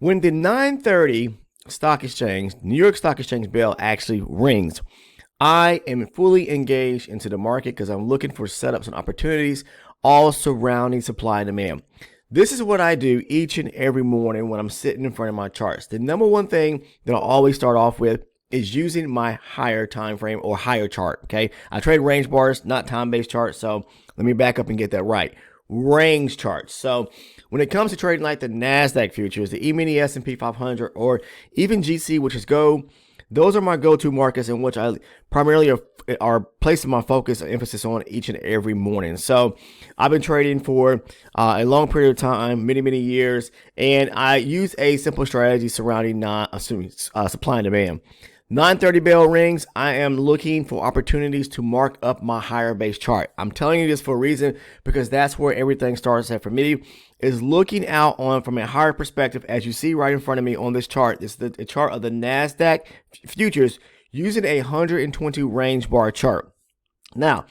When the 9:30 stock exchange, New York Stock Exchange bell actually rings, I am fully engaged into the market because I'm looking for setups and opportunities all surrounding supply and demand. This is what I do each and every morning when I'm sitting in front of my charts. The number one thing that I always start off with is using my higher time frame or higher chart. Okay, I trade range bars, not time-based charts. So let me back up and get that right. Range charts. So when it comes to trading like the NASDAQ futures, the E-mini S&P 500, or even GC, which is gold, those are my go-to markets in which I primarily are placing my focus and emphasis on each and every morning. So I've been trading for a long period of time, many years, and I use a simple strategy surrounding supply and demand. 9:30 bell rings, I am looking for opportunities to mark up my higher base chart. I'm telling you this for a reason, because that's where everything starts at for me, is looking out on from a higher perspective. As you see right in front of me on this chart, this is the chart of the NASDAQ futures using a 120 range bar chart. Now,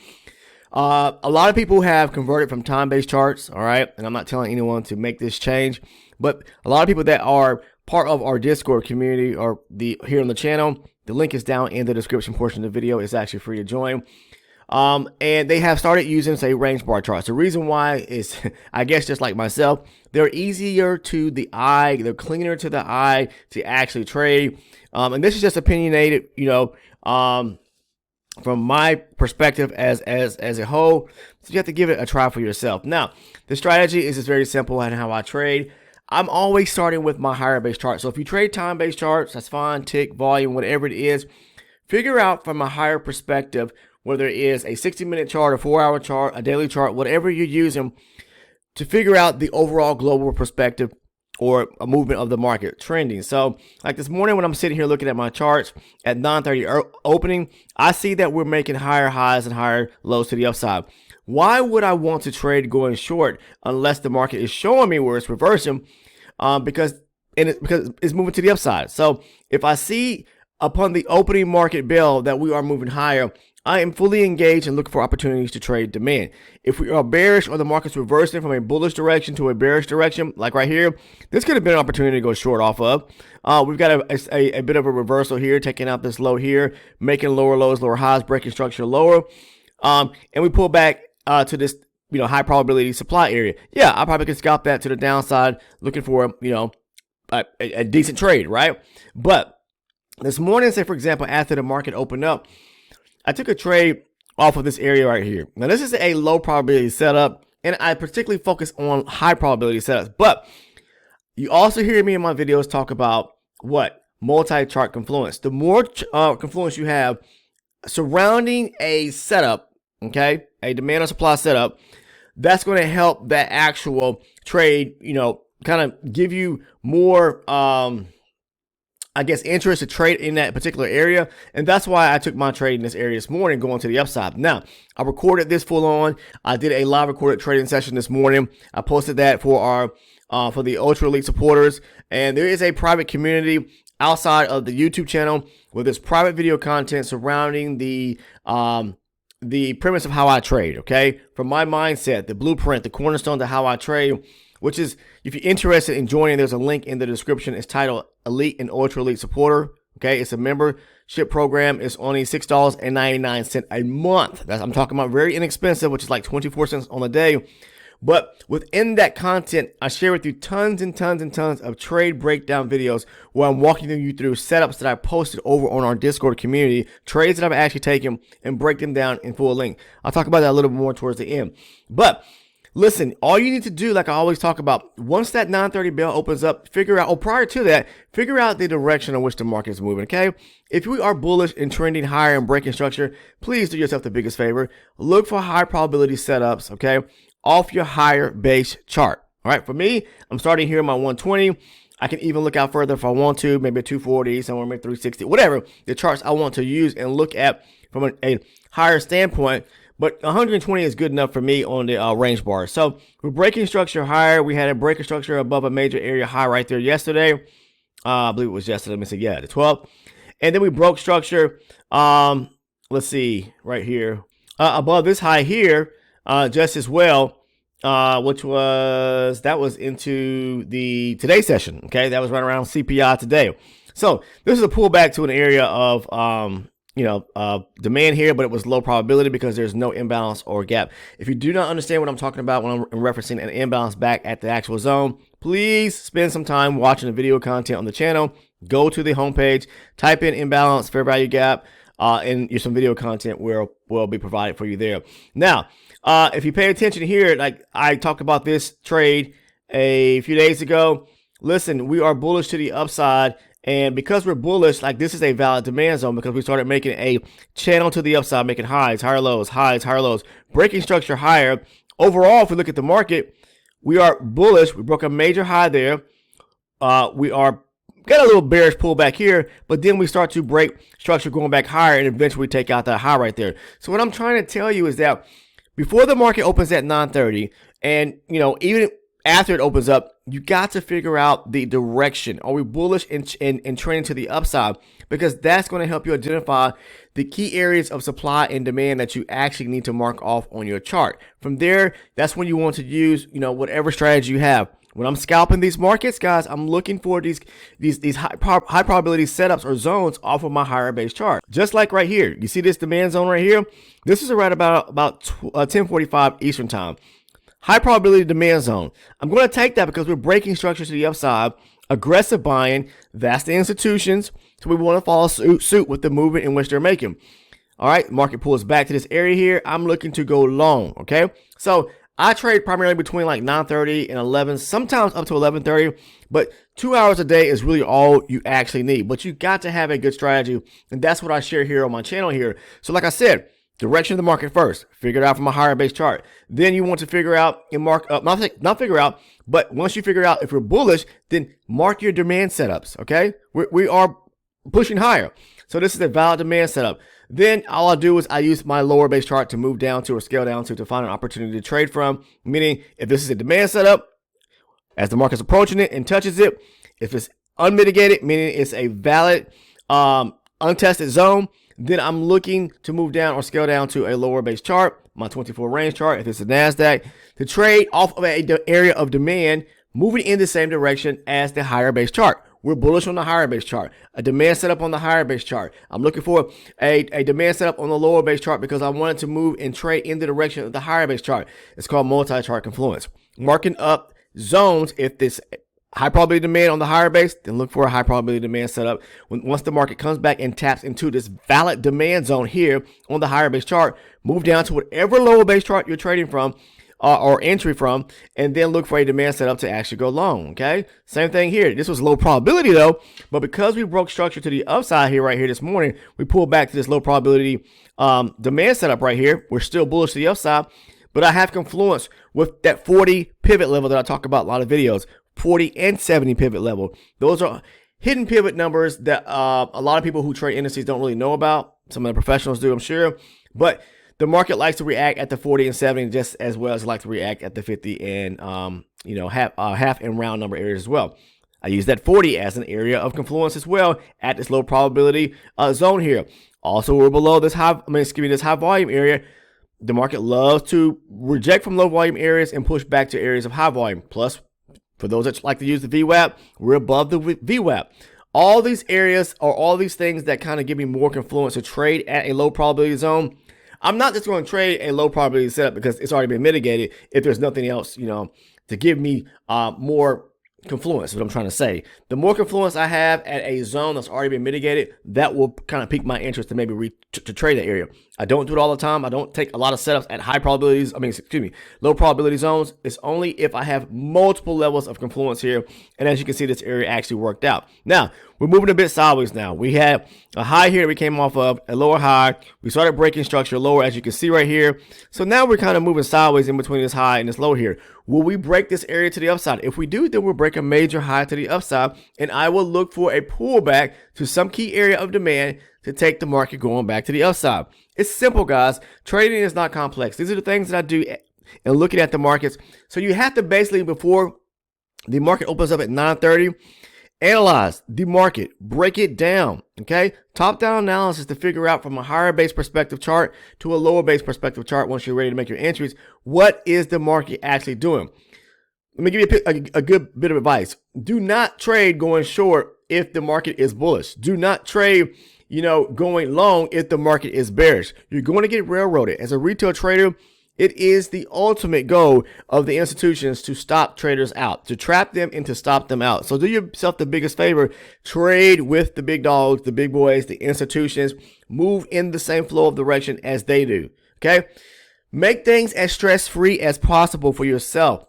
a lot of people have converted from time-based charts, all right? And I'm not telling anyone to make this change, but a lot of people that are part of our Discord community or here on the channel, the link is down in the description portion of the video. It's actually free to join. And they have started using, say, range bar charts. The reason why is, I guess, just like myself, they're easier to the eye, they're cleaner to the eye to actually trade. And this is just opinionated, from my perspective as a whole. So you have to give it a try for yourself. Now, the strategy is just very simple and how I trade. I'm always starting with my higher base chart. So if you trade time-based charts, that's fine, tick, volume, whatever it is. Figure out from a higher perspective, whether it is a 60-minute chart, a 4-hour chart, a daily chart, whatever you're using, to figure out the overall global perspective or a movement of the market trending. So like this morning when I'm sitting here looking at my charts at 9:30 opening, I see that we're making higher highs and higher lows to the upside. Why would I want to trade going short unless the market is showing me where it's reversing? Because it's moving to the upside. So if I see upon the opening market bell that we are moving higher, I am fully engaged and looking for opportunities to trade demand. If we are bearish or the market's reversing from a bullish direction to a bearish direction, like right here, this could have been an opportunity to go short off of. We've got a bit of a reversal here, taking out this low here, making lower lows, lower highs, breaking structure lower. And we pull back to this, high probability supply area. Yeah, I probably could scalp that to the downside, looking for, a decent trade, right? But this morning, say for example, after the market opened up, I took a trade off of this area right here. Now, this is a low probability setup, and I particularly focus on high probability setups. But you also hear me in my videos talk about what? Multi-chart confluence. The more confluence you have surrounding a setup, okay, a demand and supply setup, that's going to help that actual trade, kind of give you more interest to trade in that particular area. And that's why I took my trade in this area this morning, going to the upside. Now, I recorded this full on. I did a live recorded trading session this morning. I posted that for for the Ultra Elite supporters. And there is a private community outside of the YouTube channel with this private video content surrounding the premise of how I trade, okay? From my mindset, the blueprint, the cornerstone to how I trade, which is, if you're interested in joining, there's a link in the description. It's titled Elite and Ultra Elite Supporter. Okay, it's a membership program. It's only $6.99 a month. I'm talking about very inexpensive, which is like 24 cents on the day. But within that content, I share with you tons and tons and tons of trade breakdown videos where I'm walking you through setups that I posted over on our Discord community, trades that I've actually taken, and break them down in full length. I'll talk about that a little bit more towards the end. But listen, all you need to do, like I always talk about, once that 9:30 bell opens up, figure out, or prior to that, figure out the direction in which the market is moving, okay? If we are bullish and trending higher and breaking structure, please do yourself the biggest favor. Look for high probability setups, okay, off your higher base chart. All right, for me, I'm starting here in my 120. I can even look out further if I want to, maybe a 240, somewhere maybe 360, whatever the charts I want to use and look at from a higher standpoint. But 120 is good enough for me on the range bar. So we're breaking structure higher. We had a breaking structure above a major area high right there yesterday. I believe it was yesterday. Let me see. Yeah, the 12th. And then we broke structure. Let's see right here above this high here just as well. which was into the today session. Okay, that was right around CPI today. So this is a pullback to an area of demand here, but it was low probability because there's no imbalance or gap. If you do not understand what I'm talking about when I'm referencing an imbalance back at the actual zone, please spend some time watching the video content on the channel. Go to the homepage, type in imbalance, fair value gap, and some video content will be provided for you there. Now, if you pay attention here, like I talked about this trade a few days ago, listen, we are bullish to the upside. And because we're bullish, like this is a valid demand zone because we started making a channel to the upside, making highs, higher lows, highs, higher lows, breaking structure higher. Overall, if we look at the market, we are bullish. We broke a major high there. We are got a little bearish pullback here, but then we start to break structure going back higher and eventually take out that high right there. So what I'm trying to tell you is that before the market opens at 9:30, and even after it opens up, you got to figure out the direction. Are we bullish and trending to the upside? Because that's going to help you identify the key areas of supply and demand that you actually need to mark off on your chart. From there, that's when you want to use, whatever strategy you have. When I'm scalping these markets, guys, I'm looking for these high probability setups or zones off of my higher base chart. Just like right here, you see this demand zone right here? This is right about 10:45 Eastern time. High probability demand zone. I'm going to take that because we're breaking structures to the upside. Aggressive buying, that's the institutions. So we want to follow suit with the movement in which they're making. All right, market pulls back to this area here. I'm looking to go long, okay? So I trade primarily between like 9:30 and 11, sometimes up to 11:30, but 2 hours a day is really all you actually need. But you got to have a good strategy, and that's what I share here on my channel here. So like I said, direction of the market first, figure it out from a higher base chart. Then you want to figure out and mark up, not figure out, but once you figure out if you're bullish, then mark your demand setups, okay? We are pushing higher. So this is a valid demand setup. Then all I do is I use my lower base chart to move down to or scale down to find an opportunity to trade from. Meaning if this is a demand setup, as the market's approaching it and touches it, if it's unmitigated, meaning it's a valid untested zone, then I'm looking to move down or scale down to a lower base chart, my 24 range chart, if it's a NASDAQ, to trade off of an area of demand moving in the same direction as the higher base chart. We're bullish on the higher base chart, a demand setup on the higher base chart. I'm looking for a demand setup on the lower base chart because I wanted to move and trade in the direction of the higher base chart. It's called multi-chart confluence. Marking up zones, if this high probability demand on the higher base, then look for a high probability demand setup. Once the market comes back and taps into this valid demand zone here on the higher base chart, move down to whatever lower base chart you're trading from or entry from, and then look for a demand setup to actually go long, okay? Same thing here. This was low probability though, but because we broke structure to the upside here right here this morning, we pulled back to this low probability demand setup right here. We're still bullish to the upside, but I have confluence with that 40 pivot level that I talk about in a lot of videos. 40 and 70 pivot level. Those are hidden pivot numbers that a lot of people who trade indices don't really know about. Some of the professionals do, I'm sure. But the market likes to react at the 40 and 70 just as well as it likes to react at the 50 and half and round number areas as well. I use that 40 as an area of confluence as well at this low probability zone here. Also, we're below this this high volume area. The market loves to reject from low volume areas and push back to areas of high volume. Plus, for those that like to use the VWAP, we're above the VWAP. All these areas or all these things that kind of give me more confluence to trade at a low probability zone. I'm not just going to trade a low probability setup because it's already been mitigated if there's nothing else, to give me more confluence is what I'm trying to say. The more confluence I have at a zone that's already been mitigated, that will kind of pique my interest to maybe to trade that area. I don't do it all the time. I don't take a lot of setups at low probability zones. It's only if I have multiple levels of confluence here. And as you can see, this area actually worked out. Now, we're moving a bit sideways now. We have a high here we came off of, a lower high. We started breaking structure lower, as you can see right here. So now we're kind of moving sideways in between this high and this low here. Will we break this area to the upside? If we do, then we'll break a major high to the upside, and I will look for a pullback to some key area of demand to take the market going back to the upside. It's simple, guys. Trading is not complex. These are the things that I do in looking at the markets. So you have to basically, before the market opens up at 9:30, Analyze the market, break it down, okay? Top-down analysis to figure out from a higher base perspective chart to a lower base perspective chart once you're ready to make your entries, what is the market actually doing? Let me give you a good bit of advice. Do not trade going short if the market is bullish. Do not trade, going long if the market is bearish. You're going to get railroaded. As a retail trader, it is the ultimate goal of the institutions to stop traders out, to trap them and to stop them out. So do yourself the biggest favor. Trade with the big dogs, the big boys, the institutions. Move in the same flow of direction as they do, okay? Make things as stress-free as possible for yourself.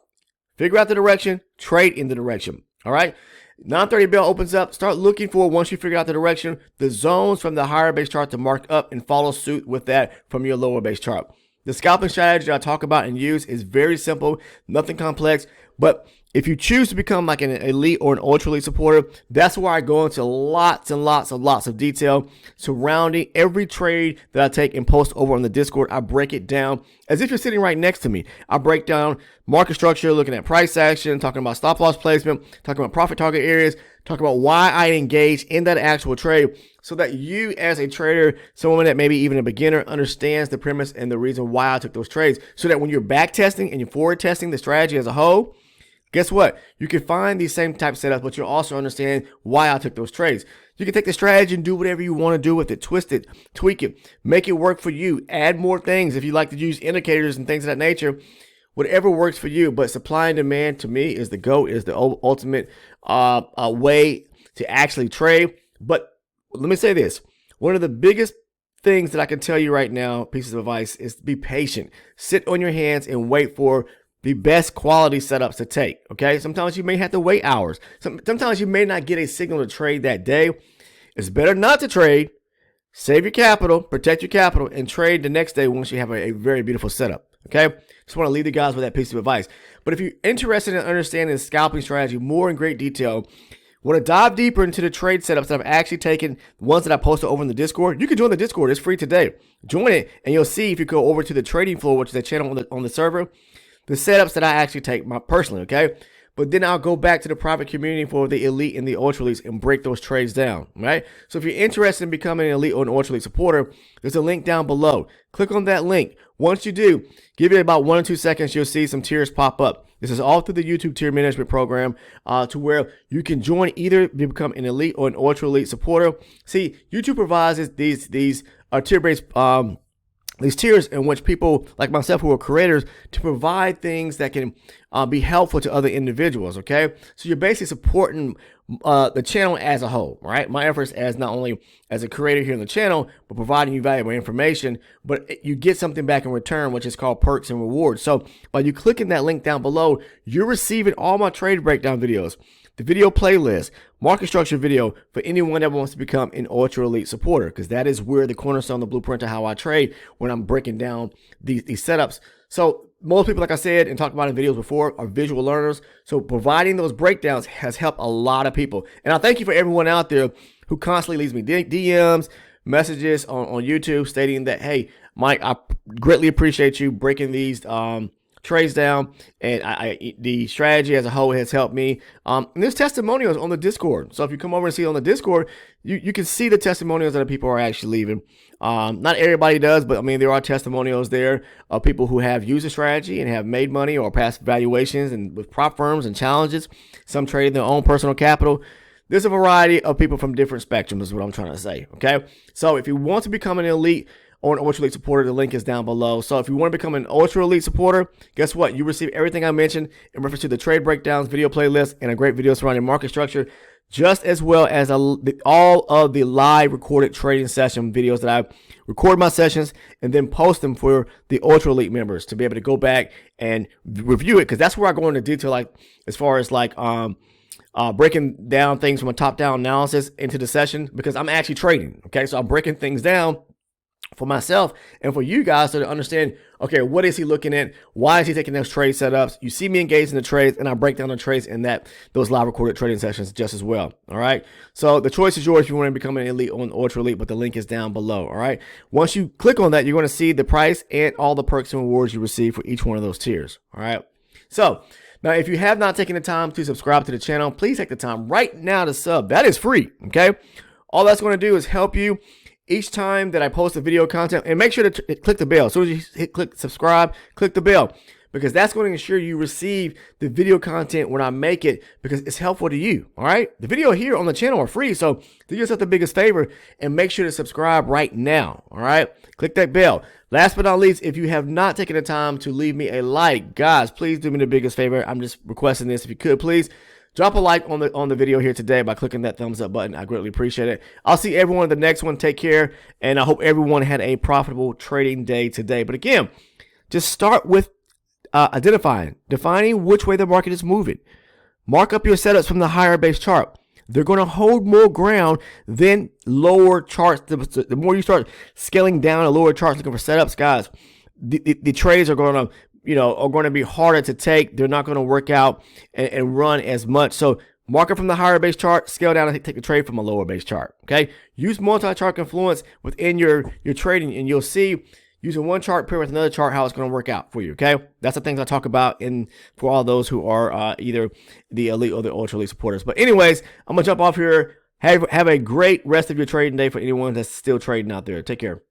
Figure out the direction, trade in the direction, all right? 930 bell opens up. Start looking for, once you figure out the direction, the zones from the higher base chart to mark up and follow suit with that from your lower base chart. The scalping strategy I talk about and use is very simple, nothing complex. But if you choose to become like an elite or an ultra elite supporter, that's where I go into lots and lots of detail surrounding every trade that I take and post over on the Discord. I break it down as if you're sitting right next to me. I break down market structure, looking at price action, talking about stop loss placement, talking about profit target areas, talking about why I engage in that actual trade, so that you as a trader, someone that maybe even a beginner, understands the premise and the reason why I took those trades, so that when you're back testing and you're forward testing the strategy as a whole, guess what? You can find these same type setups, but you'll also understand why I took those trades. You can take the strategy and do whatever you want to do with it. Twist it, tweak it, make it work for you. Add more things if you like to use indicators and things of that nature. Whatever works for you. But supply and demand, to me, is the GOAT, is the ultimate way to actually trade. But let me say this. One of the biggest things that I can tell you right now, pieces of advice, is to be patient. Sit on your hands and wait for the best quality setups to take, okay? Sometimes you may have to wait hours. Sometimes you may not get a signal to trade that day. It's better not to trade. Save your capital, protect your capital, and trade the next day once you have a very beautiful setup, okay? Just want to leave you guys with that piece of advice. But if you're interested in understanding the scalping strategy more in great detail, want to dive deeper into the trade setups that I've actually taken, the ones that I posted over in the Discord, you can join the Discord. It's free today. Join it, and you'll see if you go over to the trading floor, which is the channel on the server, the setups that I actually take personally, okay? But then I'll go back to the private community for the elite and the ultra elites and break those trades down, right? So if you're interested in becoming an elite or an ultra elite supporter, there's a link down below. Click on that link. Once you do, give it about 1 or 2 seconds, you'll see some tiers pop up. This is all through the YouTube tier management program to where you can join either to become an elite or an ultra elite supporter. See, YouTube provides these tier-based these tiers in which people like myself who are creators to provide things that can be helpful to other individuals, okay? So you're basically supporting the channel as a whole, right? My efforts as not only as a creator here on the channel, but providing you valuable information, but you get something back in return, which is called perks and rewards. So by you clicking that link down below, you're receiving all my trade breakdown videos, the video playlist, market structure video for anyone that wants to become an ultra elite supporter, because that is where the cornerstone, the blueprint of how I trade when I'm breaking down these setups. So most people, like I said and talked about in videos before, are visual learners. So providing those breakdowns has helped a lot of people. And I thank you for everyone out there who constantly leaves me DMs, messages on YouTube stating that, hey, Mike, I greatly appreciate you breaking these trades down, and the strategy as a whole has helped me. And there's testimonials on the Discord. So if you come over and see it on the Discord, you can see the testimonials that the people are actually leaving. Not everybody does, but I mean, there are testimonials there of people who have used the strategy and have made money or passed valuations and with prop firms and challenges. Some trading their own personal capital. There's a variety of people from different spectrums is what I'm trying to say, okay? So if you want to become an elite or an ultra elite supporter, the link is down below. So if you want to become an ultra elite supporter, guess what? You receive everything I mentioned in reference to the trade breakdowns, video playlist, and a great video surrounding market structure, just as well as all of the live recorded trading session videos that I record my sessions and then post them for the ultra elite members to be able to go back and review it, because that's where I go into detail, like as far as like breaking down things from a top-down analysis into the session, because I'm actually trading, okay? So I'm breaking things down for myself and for you guys to understand, okay, what is he looking at? Why is he taking those trade setups? You see me engage in the trades, and I break down the trades in those live recorded trading sessions just as well. All right. So the choice is yours if you want to become an elite or an ultra elite, but the link is down below. All right. Once you click on that, you're going to see the price and all the perks and rewards you receive for each one of those tiers. All right. So Now, if you have not taken the time to subscribe to the channel, please take the time right now to sub. That is free, okay? All that's going to do is help you each time that I post a video content, and make sure to click the bell. As soon as you click subscribe, click the bell, because that's going to ensure you receive the video content when I make it, because it's helpful to you, all right? The video here on the channel are free, so do yourself the biggest favor and make sure to subscribe right now, all right? Click that bell. Last but not least, if you have not taken the time to leave me a like, guys, please do me the biggest favor. I'm just requesting this. If you could, please drop a like on the video here today by clicking that thumbs up button. I greatly appreciate it. I'll see everyone in the next one. Take care, and I hope everyone had a profitable trading day today. But again, just start with defining which way the market is moving. Mark up your setups from the higher base chart. They're going to hold more ground than lower charts. The more you start scaling down the lower charts looking for setups, guys, the trades are going to be harder to take. They're not going to work out and run as much. So mark it from the higher base chart, scale down and take the trade from a lower base chart. Okay, use multi-chart confluence within your trading, and you'll see, using one chart paired with another chart, how it's going to work out for you, okay? That's the things I talk about for all those who are either the elite or the ultra elite supporters. But anyways, I'm going to jump off here. Have a great rest of your trading day for anyone that's still trading out there. Take care.